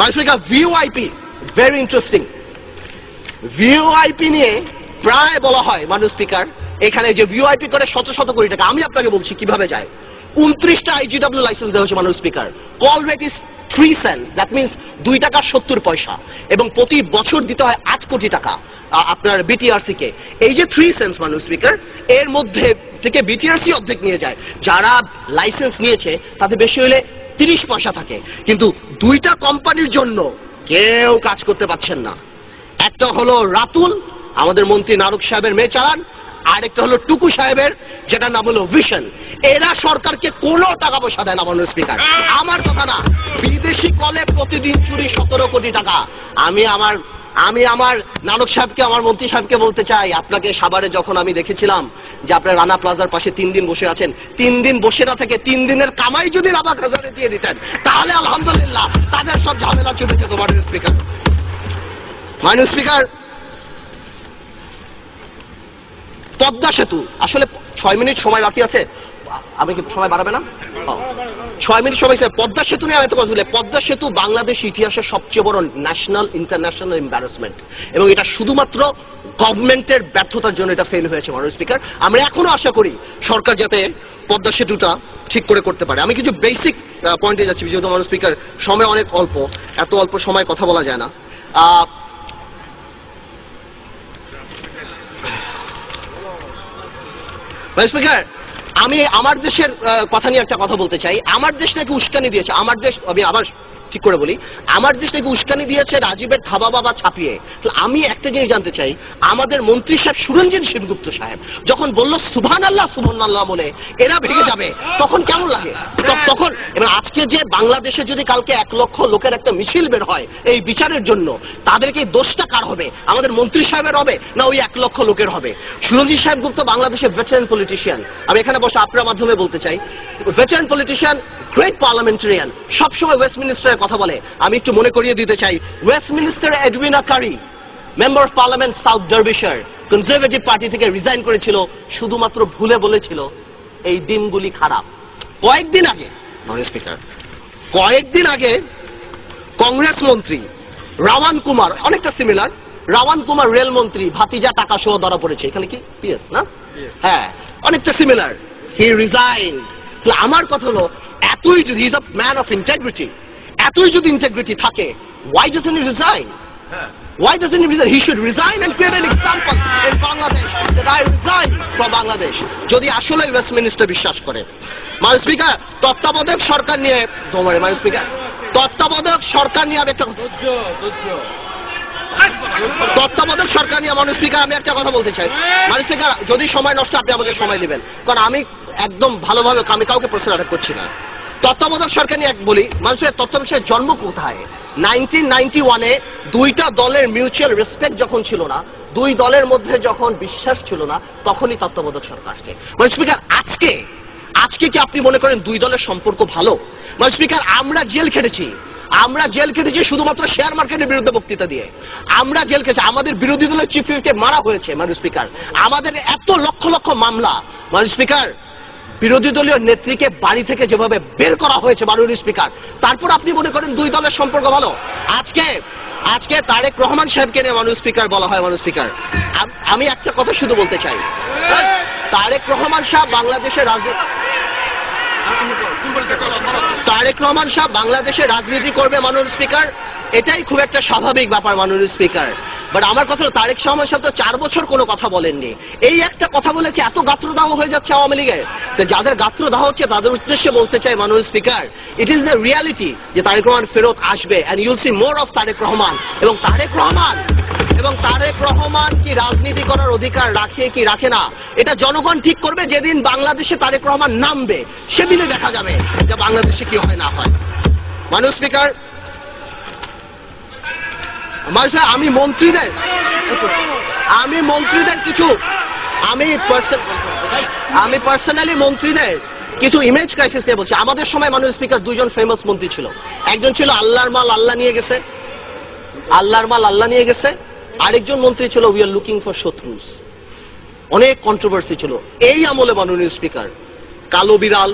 মানুষের VoIP very interesting. VoIP নিয়ে প্রায় বলা হয় মানুষ স্পিকার, এখানে যে ভিওআইপি করে শত শত কোটি টাকা, আমি আপনাকে বলছি কিভাবে যায়। 29টা আইজিডব্লিউ লাইসেন্স দেওয়া হচ্ছে মানুষ speaker. Call rate is 3 cents, that means 2 টাকা 70 পয়সা, এবং প্রতি বছর দিতে হয় 8 কোটি টাকা আপনার বিটিআরসি কে। এই যে 3 সেন্টস মানুষ স্পিকার, এর মধ্যে থেকে বিটিআরসি অর্ধেক নিয়ে যায়। যারা লাইসেন্স নিয়েছে তাদের বেশি হলে 30 পয়সা থাকে, কিন্তু 2টা কোম্পানির জন্য কেউ কাজ করতে পারছেন না। একটা হলো রাতুল, আমাদের মন্ত্রী নারক সাহেবের মেয়ে চালান, আরেকটা হলো টুকু সাহেবের, যেটার নাম হলো ভিশন। এরা সরকারকে কোনো টাকা পয়সা দেয় না মানুষ স্পিকার, আমার কথা না। বিদেশি কলে প্রতিদিন চুরি 17 কোটি টাকা। আমি আমার নানক সাহেবকে, আমার মন্ত্রী সাহেবকে বলতে চাই, আপনাকে সাভারে যখন আমি দেখেছিলাম যে আপনার রানা প্লাজার পাশে 3 দিন বসে আছেন, 3 দিন বসে না থেকে 3 দিনের কামাই যদি রানা খাজারে দিয়ে দিতেন, তাহলে আলহামদুলিল্লাহ তাদের সব ঝামেলা চলে যেত মানুষ স্পিকার। মানুষ স্পিকার, পদ্মা সেতু, আসলে 6 মিনিট সময় বাকি আছে, আমি কি সময় বাড়াবে না? 6 মিনিট সময়। পদ্মা সেতু নিয়ে আমি এত কথা বলি। পদ্মা সেতু বাংলাদেশ ইতিহাসের সবচেয়ে বড় ন্যাশনাল ইন্টারন্যাশনাল এম্বারাসমেন্ট, এবং এটা শুধুমাত্র গভর্নমেন্টের ব্যর্থতার জন্য এটা ফেল হয়েছে মানুষ স্পিকার। আমরা এখনো আশা করি সরকার যাতে পদ্মা সেতুটা ঠিক করে করতে পারে। আমি কিছু বেসিক পয়েন্টে যাচ্ছি, যেহেতু মানুষ স্পিকার সময় অনেক অল্প, এত অল্প সময় কথা বলা যায় না। স্পিকার, আমি আমার দেশের কথা নিয়ে একটা কথা বলতে চাই। আমার দেশ নাকি উস্কানি দিয়েছে, আমার দেশ, আমি আবার ঠিক করে বলি, আমার দেশ নাকি উস্কানি দিয়েছে রাজীবের থাবা বাবা ছাপিয়ে। আমি একটা জিনিস জানতে চাই, আমাদের মন্ত্রী সাহেব সুরঞ্জিত সেনগুপ্ত সাহেব যখন বলল সুবহানাল্লাহ সুবহানাল্লাহ বলে এরা ভেঙে যাবে, তখন কেমন লাগে? তখন এবং আজকে যে বাংলাদেশে যদি কালকে 1 লক্ষ লোকের একটা মিছিল বের হয় এই বিচারের জন্য, তাদেরকে দোষটা কার হবে? আমাদের মন্ত্রী সাহেবের হবে না ওই 1 লক্ষ লোকের হবে? সুরঞ্জিত সেনগুপ্ত বাংলাদেশের ভেটারান পলিটিশিয়ান, আমি এখানে বসে আপনার মাধ্যমে বলতে চাই, ভেটারান পলিটিশিয়ান, গ্রেট পার্লামেন্টারিয়ান, সবসময় ওয়েস্টমিনিস্টারের কথা বলে। আমি একটু মনে করিয়ে দিতে চাই, Westminster Edwina Currie, member of parliament South Derbyshire, Conservative Party থেকে রিজাইন করেছিল, শুধুমাত্র ভুলে বলেছিল এই দিনগুলি খারাপ। কয়েকদিন আগে কংগ্রেস মন্ত্রী রাওয়ান কুমার, অনেকটা সিমিলার, রাওয়ান কুমার রেল মন্ত্রী, ভাতিজা টাকা সহ ধরা পড়েছে, এখানে কি পিএস না? হ্যাঁ, অনেকটা সিমিলার, হি রিজাইন। আমার কথা হলো, এতই যদি he is a man of integrity, এতই যদি ইন্টেগ্রিটি থাকে, why doesn't he resign? Why doesn't he resign? He should resign and create an example in Bangladesh that I resign from Bangladesh. যদি আসলে ওয়েস্টমিনিস্টার বিশ্বাস করে। মাননীয় স্পিকার, তত্ত্বাবধায়ক সরকার নিয়ে মাননীয় স্পিকার, তত্ত্বাবধায়ক সরকার নিয়ে আমি একটা তত্ত্বাবধায়ক সরকার নিয়ে মাননীয় স্পিকার আমি একটা কথা বলতে চাই। মাননীয় স্পিকার, যদি সময় নষ্ট, আপনি আমাকে সময় দিবেন, কারণ আমি একদম ভালোভাবে, আমি কাউকে প্রশ্ন আটক করছি না। তত্ত্বাবধায়ক সরকার নিয়ে বলি, মানুষের তত্ত্বাবধায়ক জন্ম কোথায়? 1991-এ 2টা দলের মিউচুয়াল রেসপেক্ট যখন ছিল না, 2 দলের মধ্যে যখন বিশ্বাস ছিল না, তখনই তত্ত্বাবধায়ক সরকার আসছে। মানে স্পিকার, আজকে কি আপনি মনে করেন 2 দলের সম্পর্ক ভালো? মানে স্পিকার, আমরা জেল খেটেছি শুধুমাত্র শেয়ার মার্কেটের বিরুদ্ধে বক্তৃতা দিয়ে। আমরা জেল খেটেছি, আমাদের বিরোধী দলের চিফ হুইপকে মারা হয়েছে মানুষ স্পিকার, আমাদের এত লক্ষ লক্ষ মামলা। মানুষ স্পিকার, বিরোধী দলীয় নেত্রীকে বাড়ি থেকে যেভাবে বের করা হয়েছে মাননীয় স্পিকার, তারপর আপনি মনে করেন 2 দলের সম্পর্ক ভালো? আজকে তারেক রহমান সাহেবকে নিয়ে মাননীয় স্পিকার বলা হয়। মাননীয় স্পিকার, আমি একটা কথা শুধু বলতে চাই, তারেক রহমান সাহেব বাংলাদেশের রাজনীতি করবে মাননীয় স্পিকার, এটাই খুব একটা স্বাভাবিক ব্যাপার মাননীয় স্পিকার। বাট আমার কথা হলো, তারেক রহমান সাহেব তো 4 বছর কোনো কথা বলেননি, এই একটা কথা বলেছে, এত গাত্রদাহ হয়ে যাচ্ছে আওয়ামী লীগের। যাদের গাত্রদাহ হচ্ছে তাদের উদ্দেশ্যে বলতে চাই মাননীয় Speaker, it is the reality যে তারেক রহমান ফেরত আসবে, and you'll see more of Tarique Rahman. এবং তারেক রহমান কি রাজনীতি করার অধিকার রাখে কি রাখে না, এটা জনগণ ঠিক করবে। যেদিন বাংলাদেশে তারেক রহমান নামবে, সেদিনে দেখা যাবে যে বাংলাদেশে কি হয় না হয়। মাননীয় স্পিকার, আমি পার্সোনালি মন্ত্রীদের কিছু ইমেজ ক্রাইসিস নিয়ে বলছি। আমাদের সময় মাননীয় স্পিকার 2 জন ফেমাস মন্ত্রী ছিল, একজন ছিল আল্লাহর মাল আল্লাহ নিয়ে গেছে, আরেকজন মন্ত্রী ছিল উই আর লুকিং ফর শত্রুস। অনেক কন্ট্রোভার্সি ছিল এই আমলে মাননীয় স্পিকার। কালো বিড়াল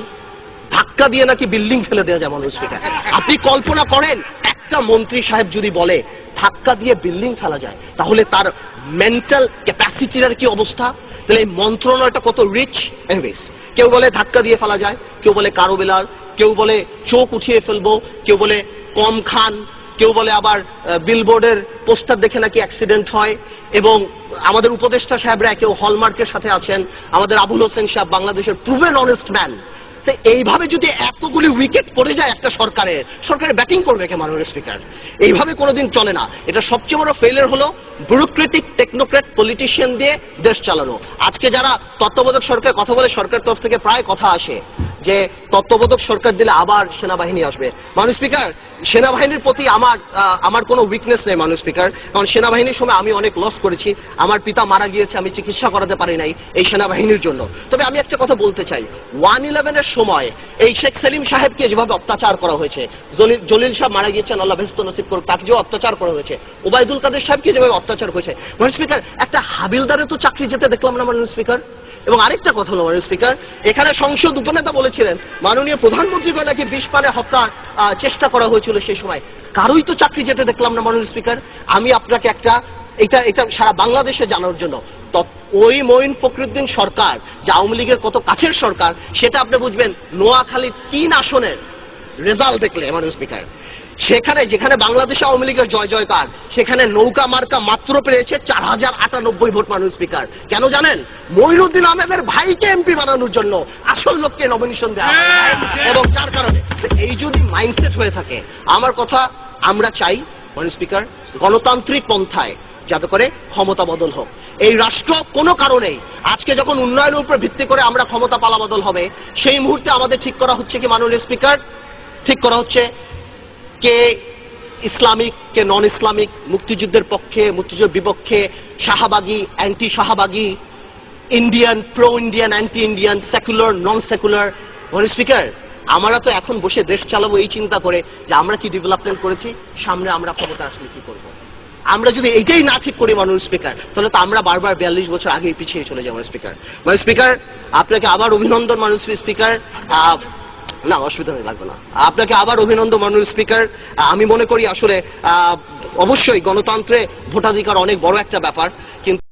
ধাক্কা দিয়ে নাকি বিল্ডিং ফেলে দেওয়া যায় মাননীয় স্পিকার। আপনি কল্পনা করেন, একটা মন্ত্রী সাহেব যদি বলে ধাক্কা দিয়ে বিল্ডিং ফেলা যায়, তাহলে তার মেন্টাল ক্যাপাসিটির কি অবস্থা? তাহলে এই মন্ত্রণালয়টা কত রিচ। এনিওয়েজ, কেউ বলে ধাক্কা দিয়ে ফেলা যায়, কেউ বলে কারো বেলার, কেউ বলে চোখ উঠিয়ে ফেলবো, কেউ বলে কম খান, কেউ বলে আবার বিলবোর্ডের পোস্টার দেখে নাকি অ্যাক্সিডেন্ট হয়। এবং আমাদের উপদেষ্টা সাহেবরা কেউ হলমার্কের সাথে আছেন, আমাদের আবুল হোসেন সাহেব বাংলাদেশের প্রুভেন অনেস্ট ম্যান। তো এইভাবে যদি এতগুলি উইকেট পড়ে যায় একটা সরকারের ব্যাটিং করবে কে মাননীয় স্পিকার? এইভাবে কোনোদিন চলে না। এটা সবচেয়ে বড় ফেলিয়ার হলো ব্যুরোক্রেটিক টেকনোক্র্যাট পলিটিশিয়ান দিয়ে দেশ চালানো। আজকে যারা তত্ত্বাবধায়ক সরকার কথা বলে, সরকার তরফ থেকে প্রায় কথা আসে যে তত্ত্বাবধায়ক সরকার দিলে আবার সেনাবাহিনী আসবে। মাননীয় স্পিকার, সেনাবাহিনীর প্রতি আমার কোনো উইকনেস নেই মাননীয় স্পিকার, কারণ সেনাবাহিনীর সময় আমি অনেক লস করেছি। আমার পিতা মারা গিয়েছে, আমি চিকিৎসা করাতে পারি নাই এই সেনাবাহিনীর জন্য। তবে আমি একটা কথা বলতে চাই, 1/11-এর সময় এই শেখ সেলিম সাহেবকে যেভাবে অত্যাচার করা হয়েছে, জলিল সাহেব মারা গিয়েছেন, আল্লাহ বেহেশত নসিব করুক, তাকে যে অত্যাচার করা হয়েছে, ওবায়দুল কাদের সাহেবকে যেভাবে অত্যাচার হয়েছে, মাননীয় স্পিকার একটা হাবিলদারে তো চাকরি যেতে দেখলাম না মাননীয় স্পিকার। এবং আরেকটা কথা হলো মাননীয় স্পিকার, এখানে সংসদ উপনেতা বলেছিলেন মাননীয় প্রধানমন্ত্রীকে নাকি বিষ পানে হত্যার চেষ্টা করা হয়েছিল সেই সময়, কারোই তো চাকরি যেতে দেখলাম না মাননীয় স্পিকার। আমি আপনাকে একটা এটা সারা বাংলাদেশে জানার জন্য, ওই মঈন ফখরুদ্দিন সরকার যে আওয়ামী লীগের কত কাছের সরকার, সেটা আপনি বুঝবেন নোয়াখালী 3 আসনের রেজাল্ট দেখলে মাননীয় স্পিকার। সেখানে যেখানে বাংলাদেশ আওয়ামী লীগের জয় জয়কার, সেখানে নৌকা মার্কা মাত্র পেয়েছে 4098 ভোট মাননীয় স্পিকার। কেন জানেন? মঈনুদ্দিন আহমেদের ভাইকে এমপি বানানোর জন্য আসল লোককে নমিনেশন দেওয়া হয়। এবং যার কারণে এই যদি মাইন্ডসেট হয়ে থাকে, আমার কথা আমরা চাই মাননীয় স্পিকার গণতান্ত্রিক পন্থায় যাতে করে ক্ষমতা বদল হোক। এই রাষ্ট্র কোনো কারণেই আজকে যখন উন্নয়নের উপর ভিত্তি করে আমরা ক্ষমতা পালা বদল হবে, সেই মুহূর্তে আমাদের ঠিক করা হচ্ছে কি মাননীয় স্পিকার, ঠিক করা হচ্ছে কে ইসলামিক কে নন ইসলামিক, মুক্তিযুদ্ধের পক্ষে মুক্তিযুদ্ধের বিপক্ষে, শাহবাগী অ্যান্টি শাহবাগী, Indian pro Indian anti Indian, secular non secular. মাননীয় স্পিকার, আমরা তো এখন বসে দেশ চালাবো এই চিন্তা করে যে আমরা কি ডেভেলপমেন্ট করেছি, সামনে আমরা ক্ষমতা আসলে কি করব। আমরা যদি এইটাই না ঠিক করি মাননীয় স্পিকার, তাহলে তো আমরা বারবার 42 বছর আগেই পিছিয়ে চলে যাবো মাননীয় স্পিকার। মাননীয় স্পিকার, আপনাকে আবার অভিনন্দন মাননীয় স্পিকার। না, অসুবিধা লাগবে না, আপনাকে আবার অভিনন্দন মাননীয় স্পিকার। আমি মনে করি আসলে অবশ্যই গণতন্ত্রে ভোটাধিকার অনেক বড় একটা ব্যাপার, কিন্তু